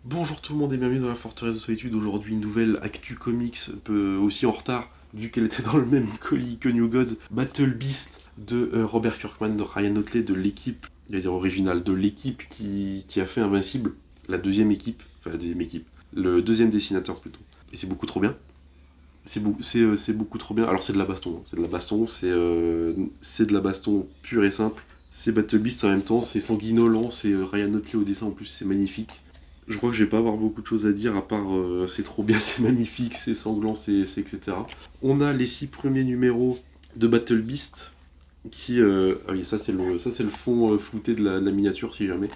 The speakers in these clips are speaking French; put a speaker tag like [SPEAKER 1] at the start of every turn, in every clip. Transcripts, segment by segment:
[SPEAKER 1] Bonjour tout le monde et bienvenue dans la Forteresse de Solitude. Aujourd'hui, une nouvelle actu comics, un peu aussi en retard, vu qu'elle était dans le même colis que New Gods. Battle Beast de Robert Kirkman, de Ryan Otley, de l'équipe, il va dire originale, de l'équipe qui a fait Invincible, la deuxième équipe, enfin la deuxième équipe, le deuxième dessinateur plutôt. Et c'est beaucoup trop bien. C'est beaucoup trop bien. Alors c'est de la baston, hein. C'est de la baston, c'est de la baston pure et simple. C'est Battle Beast en même temps, c'est sanguinolent, c'est Ryan Otley au dessin en plus, c'est magnifique. Je crois que je vais pas avoir beaucoup de choses à dire à part c'est trop bien, c'est magnifique, c'est sanglant, c'est etc. On a les 6 premiers numéros de Battle Beast qui ah oui, ça c'est le fond flouté de la miniature si jamais,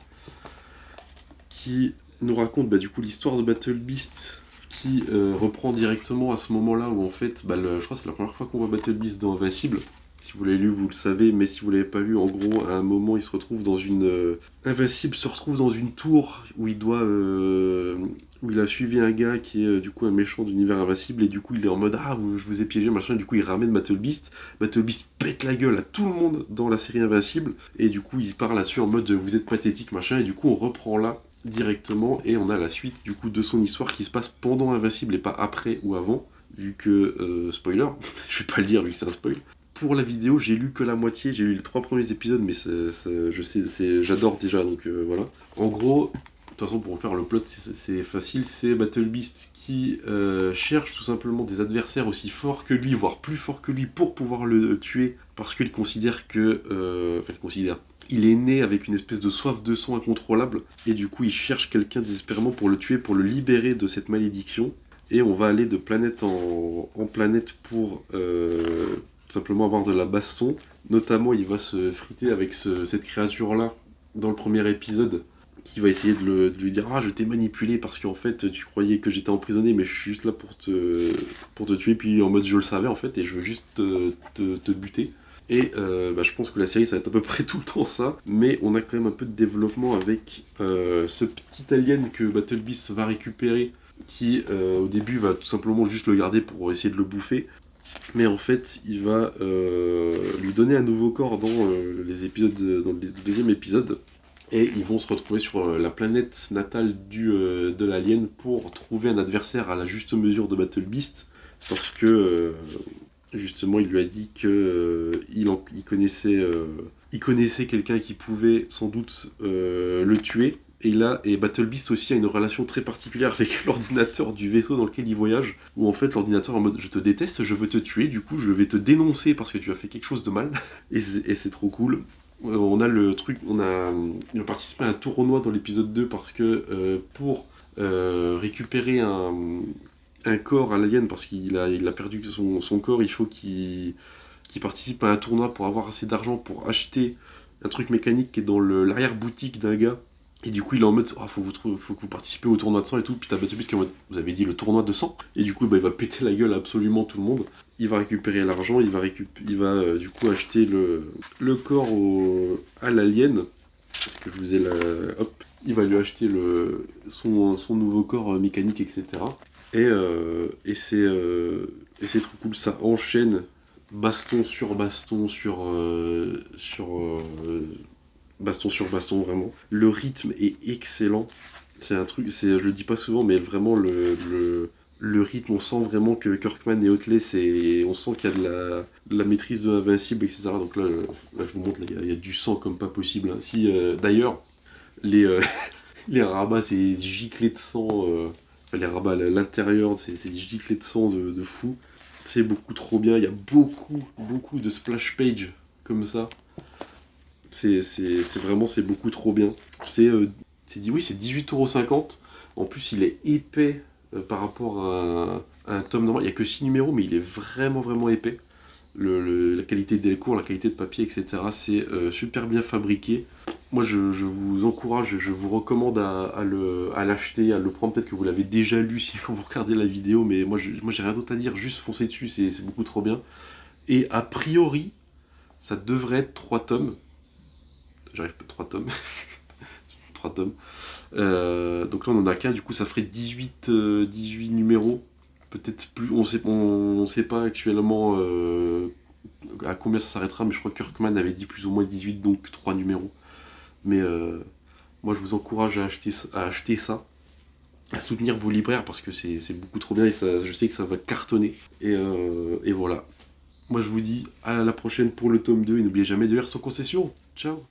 [SPEAKER 1] qui nous raconte du coup l'histoire de Battle Beast qui reprend directement à ce moment-là où en fait je crois que c'est la première fois qu'on voit Battle Beast dans Invincible. Si vous l'avez lu, vous le savez, mais si vous l'avez pas lu, en gros, à un moment, il se retrouve dans une... Invincible se retrouve dans une tour où il doit... où il a suivi un gars qui est du coup un méchant d'univers Invincible, et du coup il est en mode « Ah, je vous ai piégé, machin », et du coup il ramène Battle Beast. Battle Beast pète la gueule à tout le monde dans la série Invincible, et du coup il part là-dessus en mode « Vous êtes pathétique, machin », et du coup on reprend là directement, et on a la suite du coup de son histoire qui se passe pendant Invincible et pas après ou avant, vu que, spoiler, je vais pas le dire vu que c'est un spoil. Pour la vidéo, j'ai lu que la moitié, j'ai lu les 3 premiers épisodes, mais je sais, j'adore déjà, donc voilà. En gros, de toute façon, pour faire le plot, c'est facile, c'est Battle Beast qui cherche tout simplement des adversaires aussi forts que lui, voire plus forts que lui, pour pouvoir le tuer, parce qu'il considère que... enfin, il considère... Il est né avec une espèce de soif de sang incontrôlable, et du coup, il cherche quelqu'un désespérément pour le tuer, pour le libérer de cette malédiction. Et on va aller de planète en planète pour tout simplement avoir de la baston. Notamment, il va se friter avec cette créature-là dans le premier épisode, qui va essayer de lui dire « Ah, je t'ai manipulé parce qu'en fait, tu croyais que j'étais emprisonné, mais je suis juste là pour te tuer. » Puis en mode « Je le savais en fait, et je veux juste te buter. » Et je pense que la série, ça va être à peu près tout le temps ça, mais on a quand même un peu de développement avec ce petit alien que Battle Beast va récupérer, qui au début va tout simplement juste le garder pour essayer de le bouffer. Mais en fait, il va lui donner un nouveau corps dans le deuxième épisode. Et ils vont se retrouver sur la planète natale de l'alien pour trouver un adversaire à la juste mesure de Battle Beast. Parce que, justement, il lui a dit que il connaissait quelqu'un qui pouvait sans doute le tuer. Et Battle Beast aussi a une relation très particulière avec l'ordinateur du vaisseau dans lequel il voyage, où en fait l'ordinateur est en mode je te déteste, je veux te tuer, du coup je vais te dénoncer parce que tu as fait quelque chose de mal, et c'est trop cool. On a le truc, il a participé à un tournoi dans l'épisode 2 parce que pour récupérer un corps à l'alien, parce qu'il a perdu son corps, il faut qu'il participe à un tournoi pour avoir assez d'argent pour acheter un truc mécanique qui est dans l'arrière-boutique d'un gars. Et du coup, il est en mode, ah, faut que vous participez au tournoi de sang et tout. Puis t'as Battle Beast qui est en mode, vous avez dit le tournoi de sang. Et du coup, il va péter la gueule à absolument tout le monde. Il va récupérer l'argent, il va du coup acheter le corps à l'alien. Parce que je vous ai la. Hop. Il va lui acheter son nouveau corps mécanique, etc. Et c'est trop cool. Ça enchaîne baston sur baston baston sur baston, vraiment. Le rythme est excellent. C'est un truc, je le dis pas souvent, mais vraiment le rythme, on sent vraiment que Kirkman et Otley, on sent qu'il y a de la maîtrise de l'invincible, etc. Donc là, je vous montre, il y a du sang comme pas possible, hein. Si, d'ailleurs, les, les rabats, c'est des giclées de sang, enfin, les rabats à l'intérieur, c'est des giclées de sang de fou. C'est beaucoup trop bien, il y a beaucoup de splash page comme ça. C'est beaucoup trop bien. Oui, c'est 18,50€. En plus, il est épais par rapport à un tome normal. Il n'y a que 6 numéros, mais il est vraiment épais. La qualité des cours, la qualité de papier, etc. C'est super bien fabriqué. Moi, je vous encourage, je vous recommande à l'acheter, à le prendre. Peut-être que vous l'avez déjà lu si vous regardez la vidéo, mais moi j'ai rien d'autre à dire. Juste foncez dessus, c'est beaucoup trop bien. Et a priori, ça devrait être 3 tomes. J'arrive pas, 3 tomes. 3 tomes. Donc là, on en a qu'un, du coup, ça ferait 18 numéros. Peut-être plus, on sait pas actuellement à combien ça s'arrêtera, mais je crois que Kirkman avait dit plus ou moins 18, donc 3 numéros. Mais moi, je vous encourage à acheter ça. à soutenir vos libraires parce que c'est beaucoup trop bien et je sais que ça va cartonner. Et voilà. Moi je vous dis à la prochaine pour le tome 2 et n'oubliez jamais de lire sans concession. Ciao.